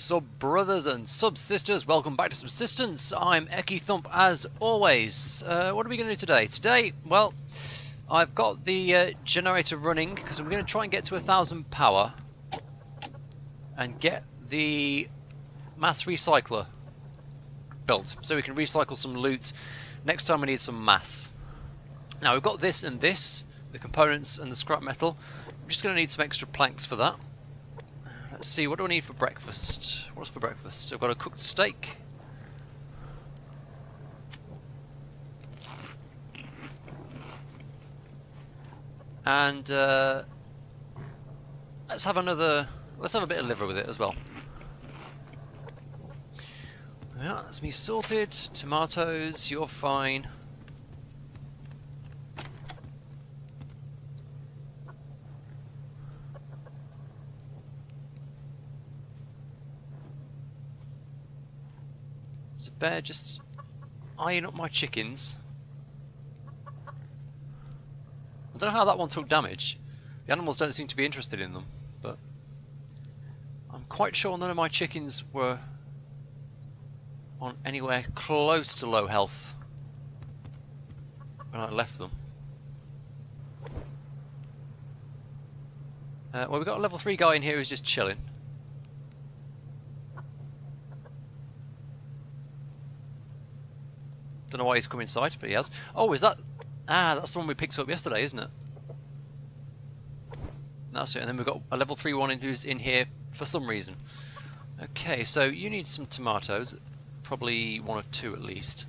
sub brothers and sub sisters, welcome back to Subsistence. I'm EkkiThump as always. What are we going to do today? Today, well, I've got the generator running because I'm going to try and get to 1,000 power and get the mass recycler built so we can recycle some loot next time we need some mass. Now we've got this and this, the components and the scrap metal. I'm just going to need some extra planks for that. Let's see, what do I need for breakfast? What's for breakfast? I've got a cooked steak. And let's have a bit of liver with it as well. Yeah, that's me sorted. Tomatoes, you're fine. Is a bear just eyeing up my chickens? I don't know how that one took damage. The animals don't seem to be interested in them, but I'm quite sure none of my chickens were on anywhere close to low health when I left them. Well, we've got a level 3 guy in here who's just chilling. Don't know why he's come inside, but he has. Oh, is that... Ah, that's the one we picked up yesterday, isn't it? That's it, and then we've got a level 3 one who's in here for some reason. Okay, so you need some tomatoes. Probably 1 or 2 at least.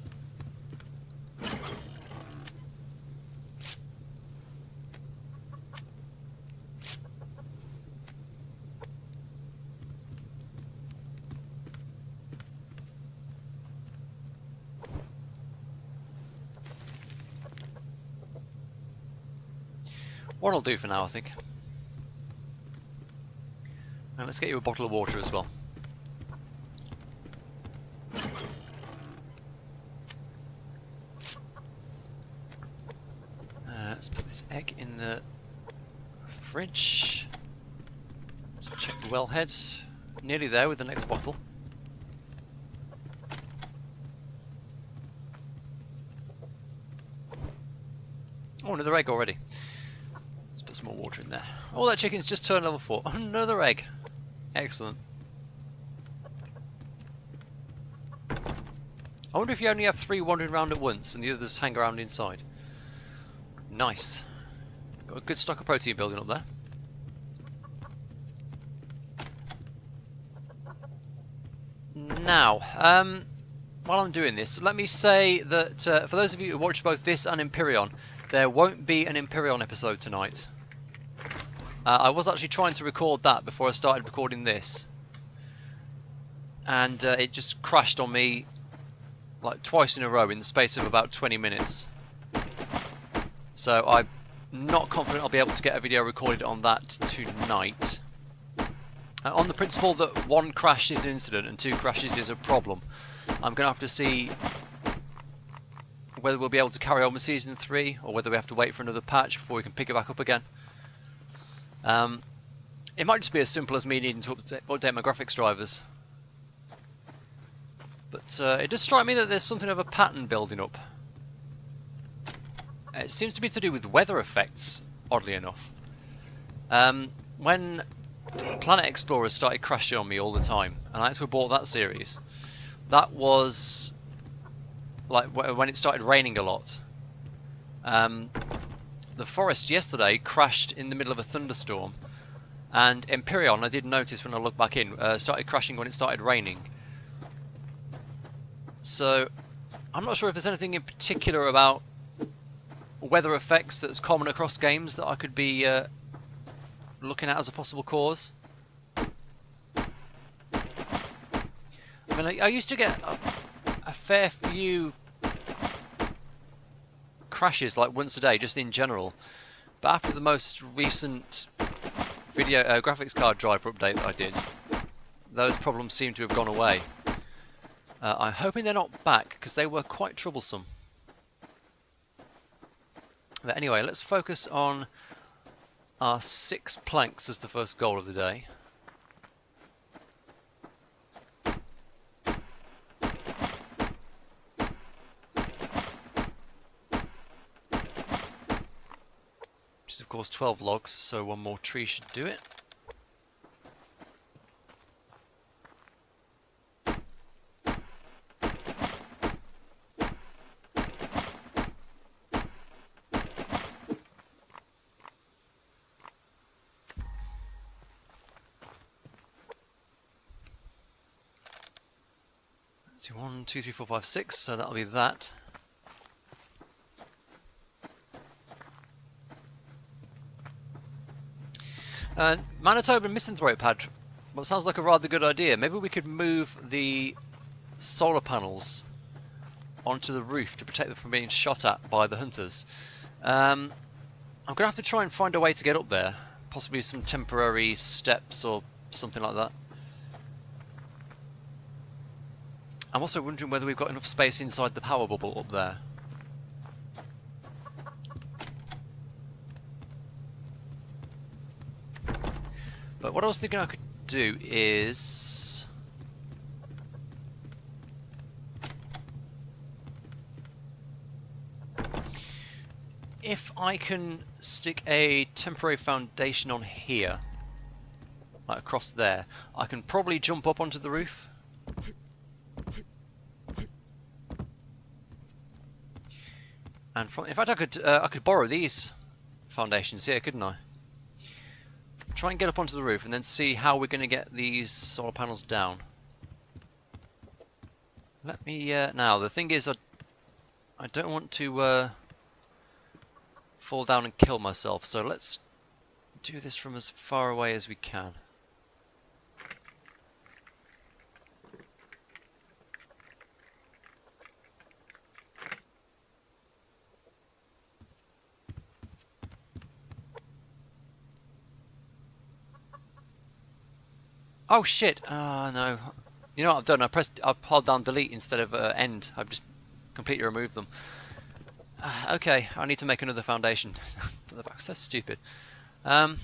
One will do for now, I think. And let's get you a bottle of water as well. Let's put this egg in the fridge. Let's check the wellhead. Nearly there with the next bottle. Oh, another egg already. Let's put some more water in there. Oh, that chicken's just turned level 4. Another egg. Excellent. I wonder if you only have 3 wandering around at once and the others hang around inside. Nice. Got a good stock of protein building up there. Now, while I'm doing this, let me say that for those of you who watch both this and Empyrean, there won't be an Empyrean episode tonight. I was actually trying to record that before I started recording this, and it just crashed on me like twice in a row in the space of about 20 minutes. So I'm not confident I'll be able to get a video recorded on that tonight. On the principle that 1 crash is an incident and 2 crashes is a problem, I'm going to have to see whether we'll be able to carry on with Season 3 or whether we have to wait for another patch before we can pick it back up again. It might just be as simple as me needing to update my graphics drivers. But it does strike me that there's something of a pattern building up. It seems to be to do with weather effects, oddly enough. When Planet Explorers started crashing on me all the time, and I actually bought that series, that was like when it started raining a lot. The forest yesterday crashed in the middle of a thunderstorm, and Empyrean, I did notice when I looked back in, started crashing when it started raining. So I'm not sure if there's anything in particular about weather effects that's common across games that I could be looking at as a possible cause. I mean, I used to get a fair few crashes like once a day just in general, but after the most recent video graphics card driver update that I did, those problems seem to have gone away. I'm hoping they're not back because they were quite troublesome. But anyway, let's focus on our 6 planks as the first goal of the day. of course 12 logs, so one more tree should do it. Let's see, 1, 2, 3, 4, 5, 6, so that'll be that. Manitoba misanthrope pad. What sounds like a rather good idea. Maybe we could move the solar panels onto the roof to protect them from being shot at by the hunters. I'm going to have to try and find a way to get up there. Possibly some temporary steps or something like that. I'm also wondering whether we've got enough space inside the power bubble up there. But what I was thinking I could do is... if I can stick a temporary foundation on here, like across there, I can probably jump up onto the roof. And from, in fact, I could borrow these foundations here, couldn't I? Try and get up onto the roof and then see how we're going to get these solar panels down. Let me now. The thing is, I don't want to fall down and kill myself. So let's do this from as far away as we can. Oh shit! Ah no. You know what I've done? I've held down delete instead of end. I've just completely removed them. Okay, I need to make another foundation. The back, so stupid. Okay,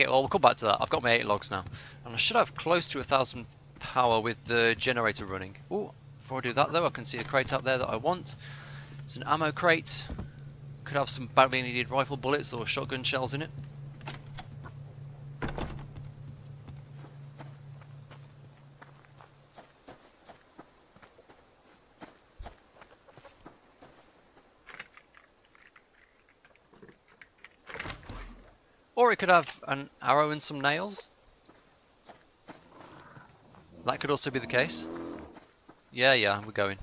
well we'll come back to that. I've got my 8 logs now, and I should have close to 1,000 power with the generator running. Oh, before I do that though, I can see a crate out there that I want. It's an ammo crate. Could have some badly needed rifle bullets or shotgun shells in it. Or it could have an arrow and some nails. That could also be the case. Yeah, we're going.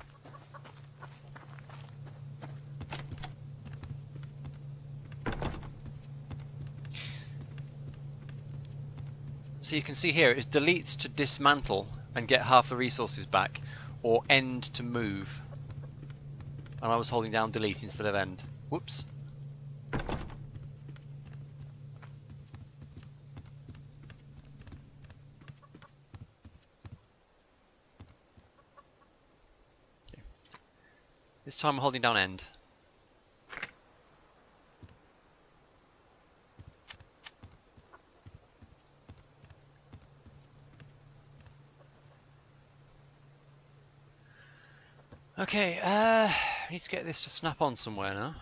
So you can see here, it's delete to dismantle and get half the resources back, or end to move. And I was holding down delete instead of end. Whoops. This time I'm holding down end. Okay, I need to get this to snap on somewhere now.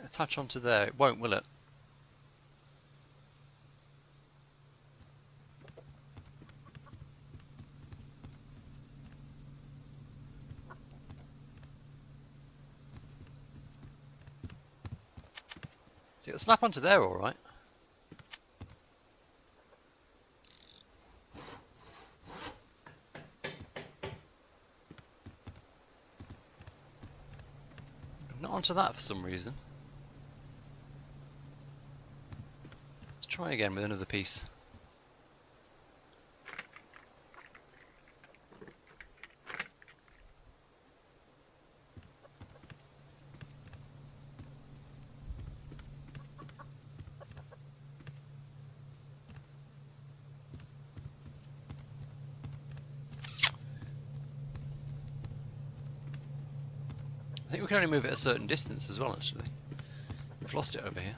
Attach onto there. It won't, will it? See, it'll snap onto there, all right. Not onto that for some reason. Let's try again with another piece. I think we can only move it a certain distance as well, actually. We've lost it over here.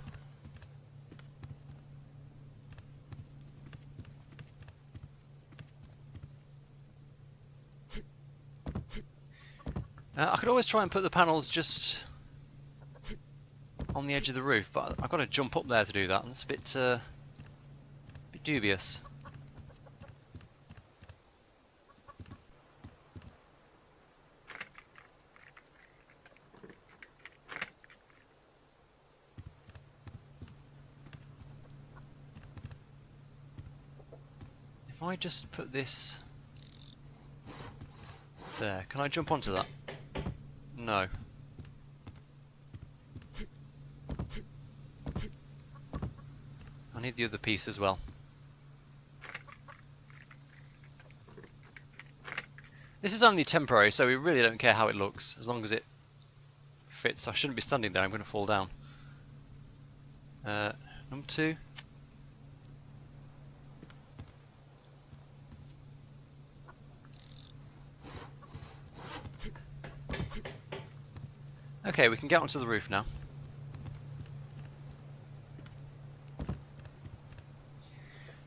I could always try and put the panels just on the edge of the roof, but I've got to jump up there to do that, and that's a bit dubious. If I just put this there, can I jump onto that? No. I need the other piece as well. This is only temporary, so we really don't care how it looks, as long as it fits. I shouldn't be standing there, I'm going to fall down. Number 2. Okay, we can get onto the roof now.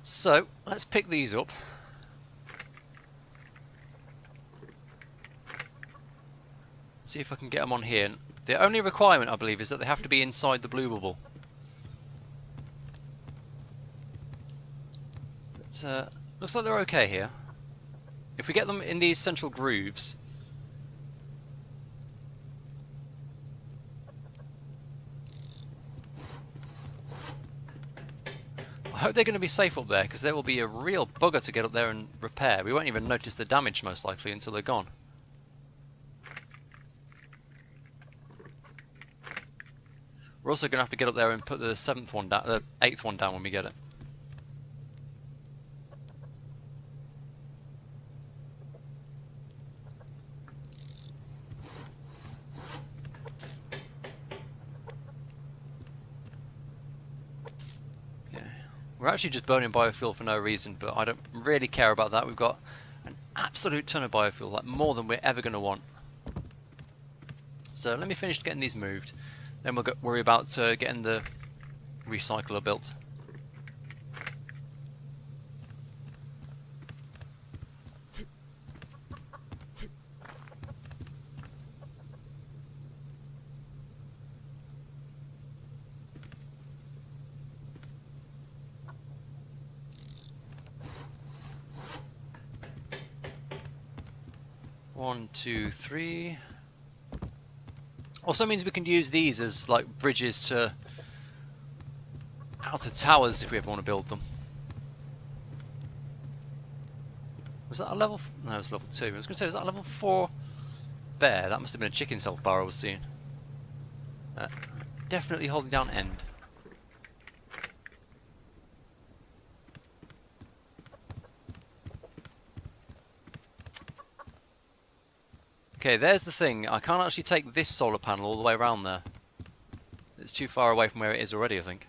So, let's pick these up. See if I can get them on here. The only requirement, I believe, is that they have to be inside the blue bubble. But, looks like they're okay here. If we get them in these central grooves, I hope they're going to be safe up there, because there will be a real bugger to get up there and repair. We won't even notice the damage most likely until they're gone. We're also going to have to get up there and put the 7th one down, the 8th one down when we get it. We're actually just burning biofuel for no reason, but I don't really care about that. We've got an absolute ton of biofuel, like more than we're ever going to want. So let me finish getting these moved, then we'll worry about getting the recycler built. One, two, three. Also means we can use these as like bridges to outer towers if we ever want to build them. Was that a level? No, it was level 2. I was going to say, was that a level 4 bear? That must have been a chicken health bar I was seeing. Definitely holding down end. Okay, there's the thing. I can't actually take this solar panel all the way around there. It's too far away from where it is already, I think.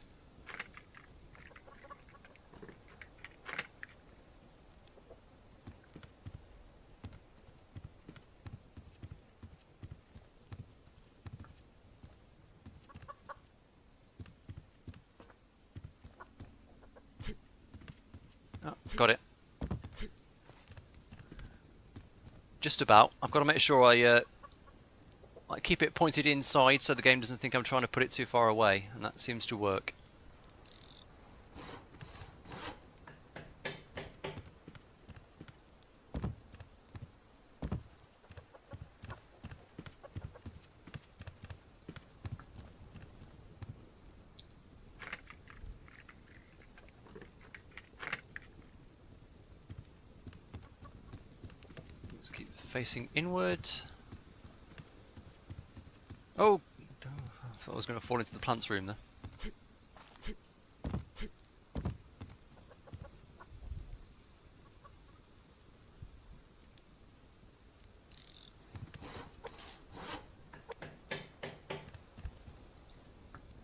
Oh, got it. Just about. I've got to make sure I keep it pointed inside so the game doesn't think I'm trying to put it too far away, and that seems to work. Let's keep facing inward. Oh! I thought I was going to fall into the plants room there.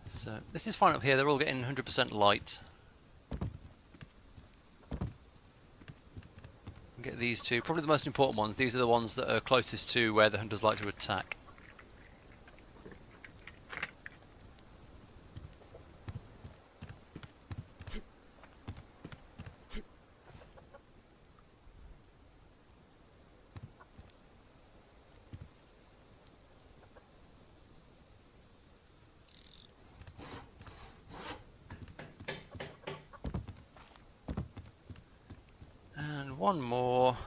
So, this is fine up here, they're all getting 100% light. Get these two, probably the most important ones. These are the ones that are closest to where the hunters like to attack. one more.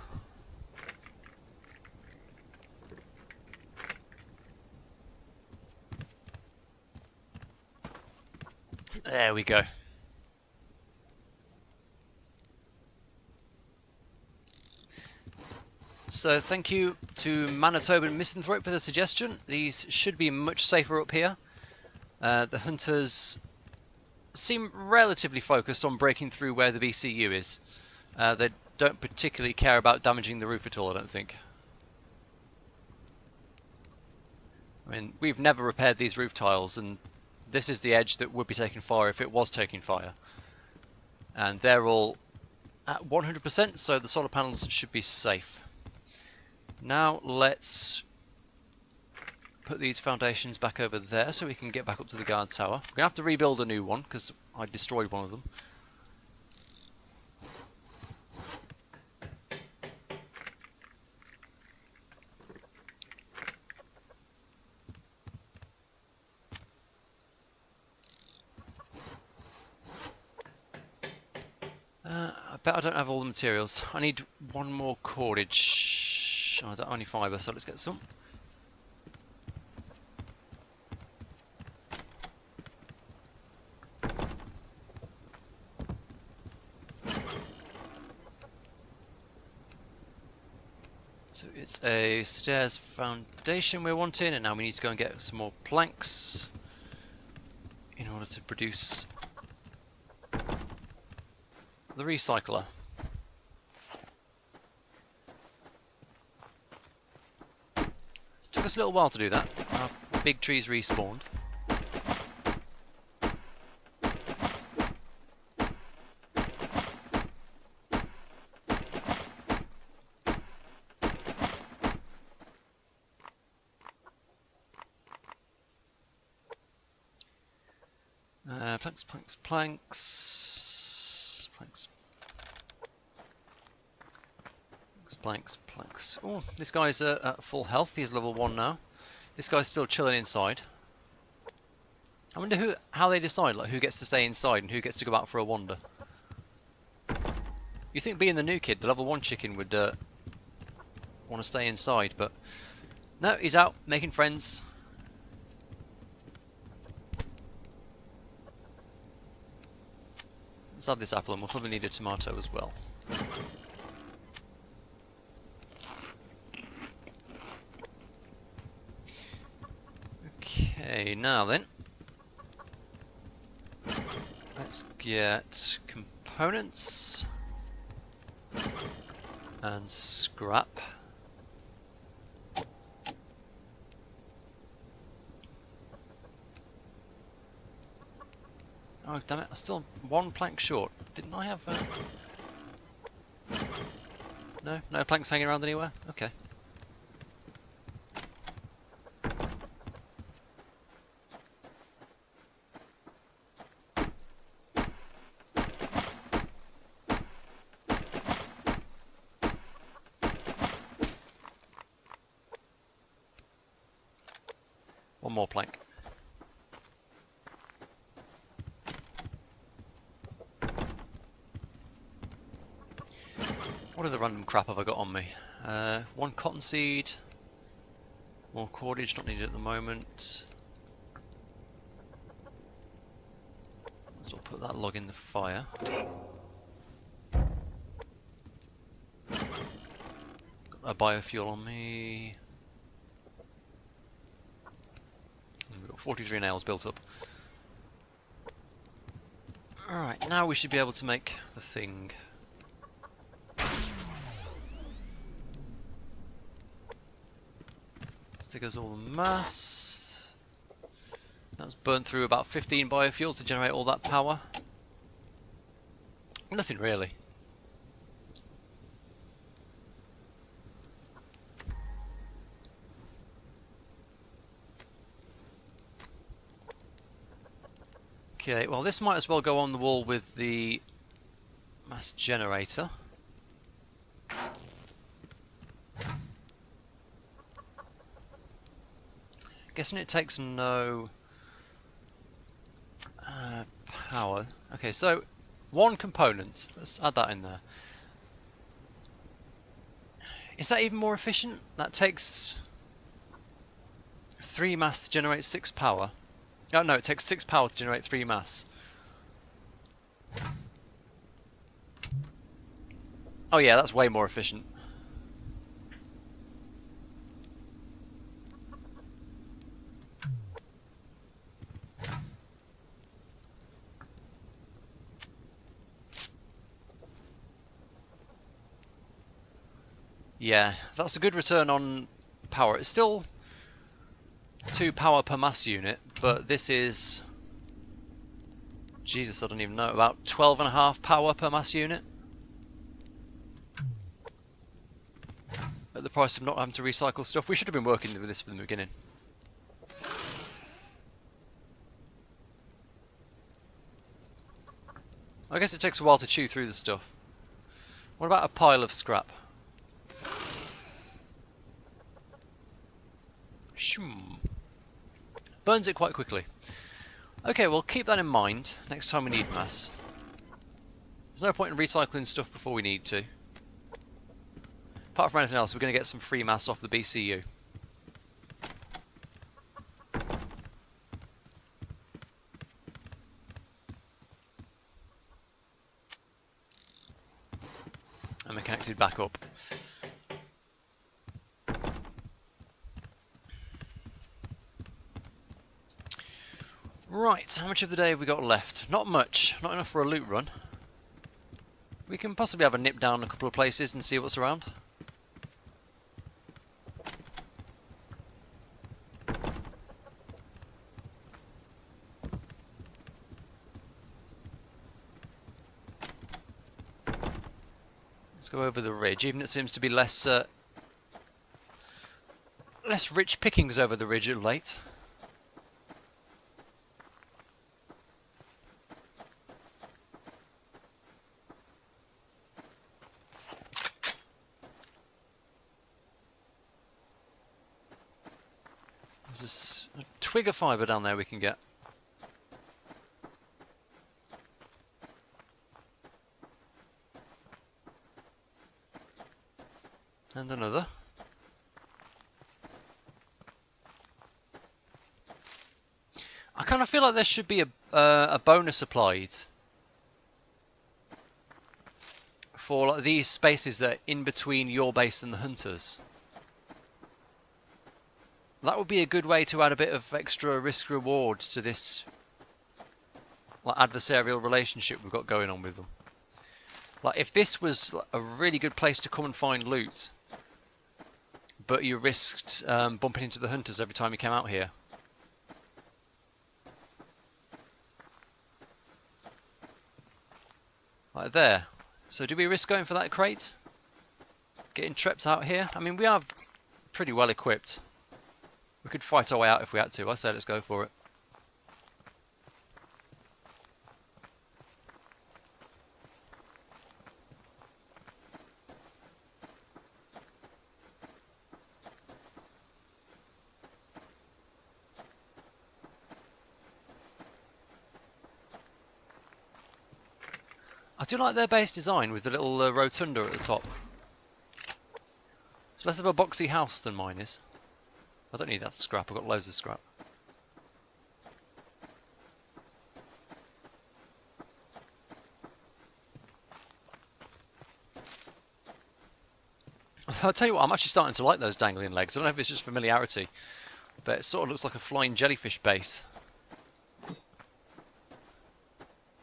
There we go. So thank you to Manitoba and Misanthrope for the suggestion. These should be much safer up here. The hunters seem relatively focused on breaking through where the BCU is. They don't particularly care about damaging the roof at all, I don't think. I mean, we've never repaired these roof tiles, and this is the edge that would be taking fire if it was taking fire. And they're all at 100%, so the solar panels should be safe. Now let's put these foundations back over there so we can get back up to the guard tower. We're going to have to rebuild a new one because I destroyed one of them. I bet I don't have all the materials. I need one more cordage. Oh, I don't have any fibre, so let's get some. So it's a stairs foundation we're wanting, and now we need to go and get some more planks in order to produce the recycler. It took us a little while to do that. Our big trees respawned. Planks, planks, planks. Planks. Planks, planks. Oh, this guy's at full health. He's level 1 now. This guy's still chilling inside. I wonder how they decide, like, who gets to stay inside and who gets to go out for a wander. You think being the new kid, the level 1 chicken would want to stay inside, but no, he's out making friends. Let's have this apple, and we'll probably need a tomato as well. Okay, now then, let's get components and scrap. Oh damn it, I'm still one plank short. Didn't I have no planks hanging around anywhere? Okay. One more plank. What other random crap have I got on me? One cottonseed, more cordage, not needed at the moment. So I'll put that log in the fire. Got a biofuel on me. And we've got 43 nails built up. Alright, now we should be able to make the thing. Figures all the mass. That's burnt through about 15 biofuel to generate all that power. Nothing really. Okay, well this might as well go on the wall with the mass generator. Guessing it takes no power. Okay, so one component. Let's add that in there. Is that even more efficient? That takes 3 mass to generate 6 power. Oh no, it takes 6 power to generate 3 mass. Oh yeah, that's way more efficient. Yeah, that's a good return on power. It's still 2 power per mass unit, but this is... Jesus, I don't even know, about 12.5 power per mass unit. At the price of not having to recycle stuff. We should have been working with this from the beginning. I guess it takes a while to chew through the stuff. What about a pile of scrap? Shoom. Burns it quite quickly. Okay, well keep that in mind next time we need mass. There's no point in recycling stuff before we need to. Apart from anything else, we're going to get some free mass off the BCU. And we're connected back up. Right, how much of the day have we got left? Not much, not enough for a loot run. We can possibly have a nip down a couple of places and see what's around. Let's go over the ridge, even it seems to be less rich pickings over the ridge of late. There's a twig of fibre down there we can get. And another. I kind of feel like there should be a bonus applied for like these spaces that are in between your base and the hunters. That would be a good way to add a bit of extra risk reward to this like adversarial relationship we've got going on with them. Like if this was a really good place to come and find loot, but you risked bumping into the hunters every time you came out here. Like there. So do we risk going for that crate? Getting trapped out here? I mean, we are pretty well equipped. We could fight our way out if we had to. I say let's go for it. I do like their base design with the little rotunda at the top. It's less of a boxy house than mine is. I don't need that scrap, I've got loads of scrap. I'll tell you what, I'm actually starting to like those dangling legs. I don't know if it's just familiarity, but it sort of looks like a flying jellyfish base.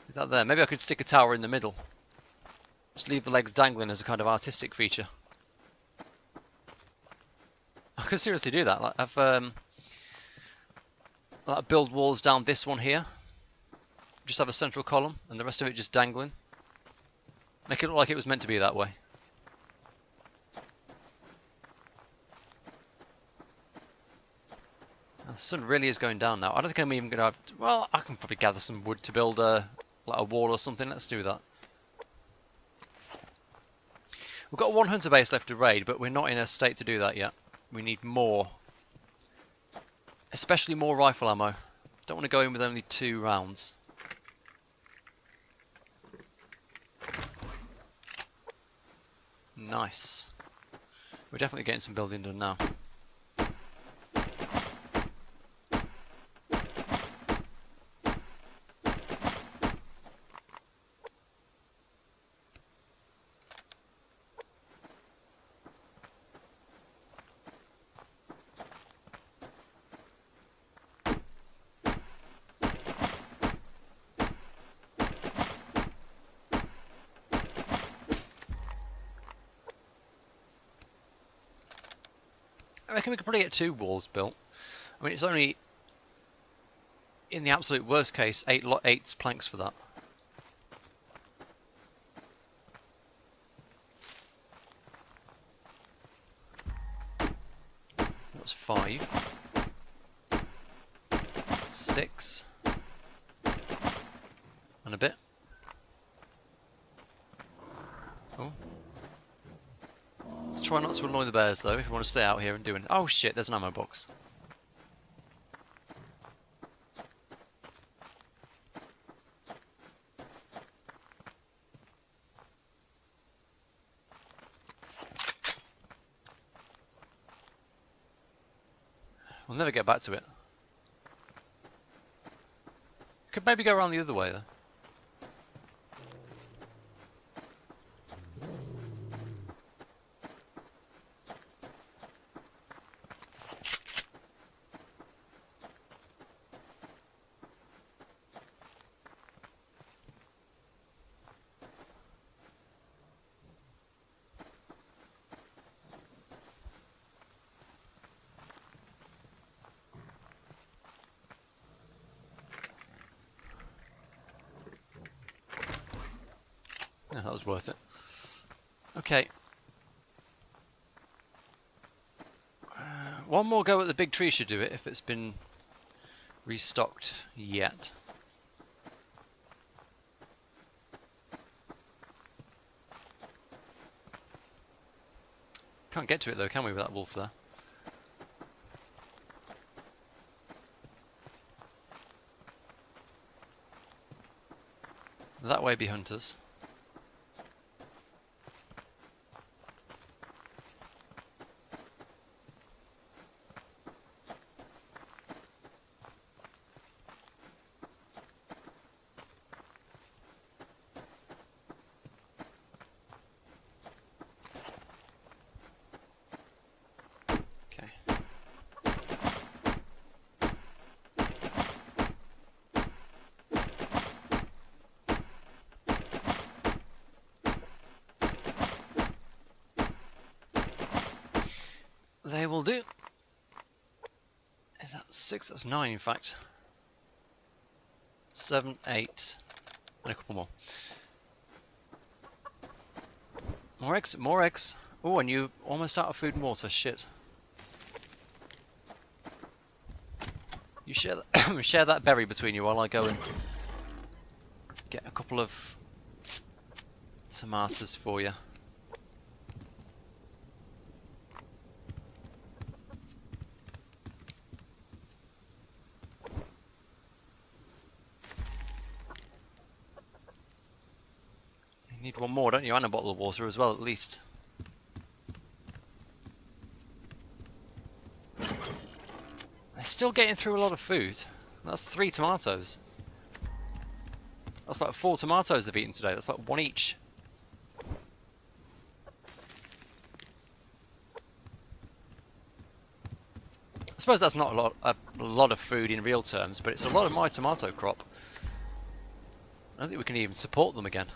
Is that there? Maybe I could stick a tower in the middle. Just leave the legs dangling as a kind of artistic feature. I could seriously do that. Like, have like build walls down this one here. Just have a central column, and the rest of it just dangling. Make it look like it was meant to be that way. The sun really is going down now. I don't think I'm even going to have... Well, I can probably gather some wood to build like a wall or something. Let's do that. We've got one hunter base left to raid, but we're not in a state to do that yet. We need more. Especially more rifle ammo. Don't want to go in with only 2 rounds. Nice. We're definitely getting some building done now. I reckon we could probably get 2 walls built. I mean, it's only, in the absolute worst case, 8 planks for that. That's 5. 6. And a bit. Oh. Let's try not to annoy the bears though, if we want to stay out here and do it. Oh shit, there's an ammo box. We'll never get back to it. Could maybe go around the other way though. Yeah, that was worth it. Okay. One more go at the big tree should do it if it's been restocked yet. Can't get to it though, can we, with that wolf there? That way be hunters. They will do. Is that 6? That's 9 in fact. 7, 8, and a couple more. More eggs, more eggs. Oh, and you almost out of food and water. Shit. You share that, share that berry between you while I go and get a couple of tomatoes for you. You need one more, don't you? And a bottle of water as well, at least. They're still getting through a lot of food. That's 3 tomatoes. That's like 4 tomatoes they've eaten today. That's like 1 each. I suppose that's not a lot of food in real terms, but it's a lot of my tomato crop. I don't think we can even support them again.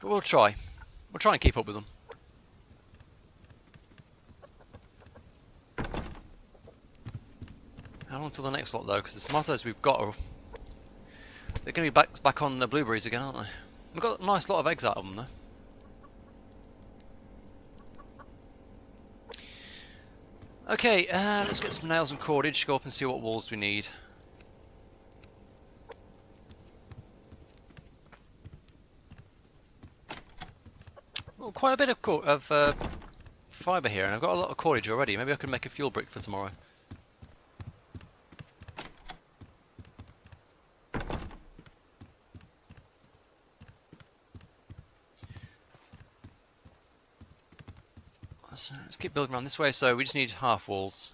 But we'll try. We'll try and keep up with them. How long till the next lot though? Because the tomatoes we've got are... They're going to be back on the blueberries again, aren't they? We've got a nice lot of eggs out of them though. Okay, let's get some nails and cordage, go up and see what walls we need. Well, quite a bit of fibre here, and I've got a lot of cordage already. Maybe I can make a fuel brick for tomorrow. So let's keep building around this way. So we just need half walls.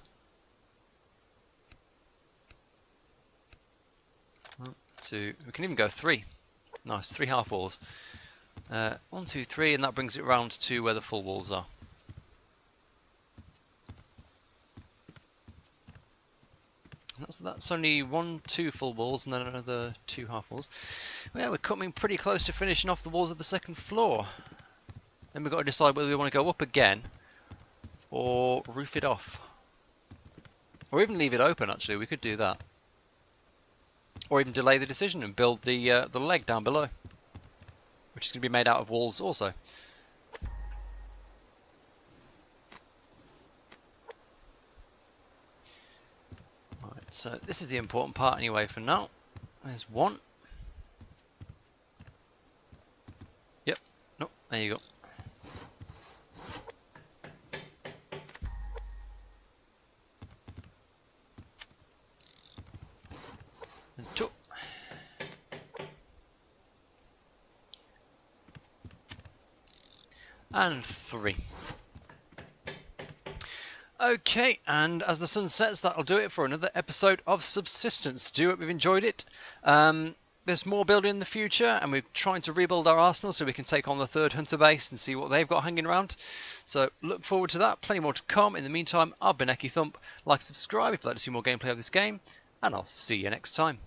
1, 2. We can even go 3. Nice, 3 half walls. 1, 2, 3, and that brings it around to where the full walls are. That's only 1, 2 full walls and then another 2 half walls. Well, yeah, we're coming pretty close to finishing off the walls of the second floor. Then we've got to decide whether we want to go up again or roof it off. Or even leave it open, actually. We could do that. Or even delay the decision and build the leg down below, which is going to be made out of walls also. Right, so this is the important part anyway for now. There's 1. Yep, no, there you go. And 2. And 3. Okay, and as the sun sets, that'll do it for another episode of Subsistence. Do hope you've enjoyed it. There's more building in the future, and we're trying to rebuild our arsenal so we can take on the 3rd hunter base and see what they've got hanging around. So look forward to that. Plenty more to come. In the meantime, I've been EkkiThump. Like and subscribe if you'd like to see more gameplay of this game, and I'll see you next time.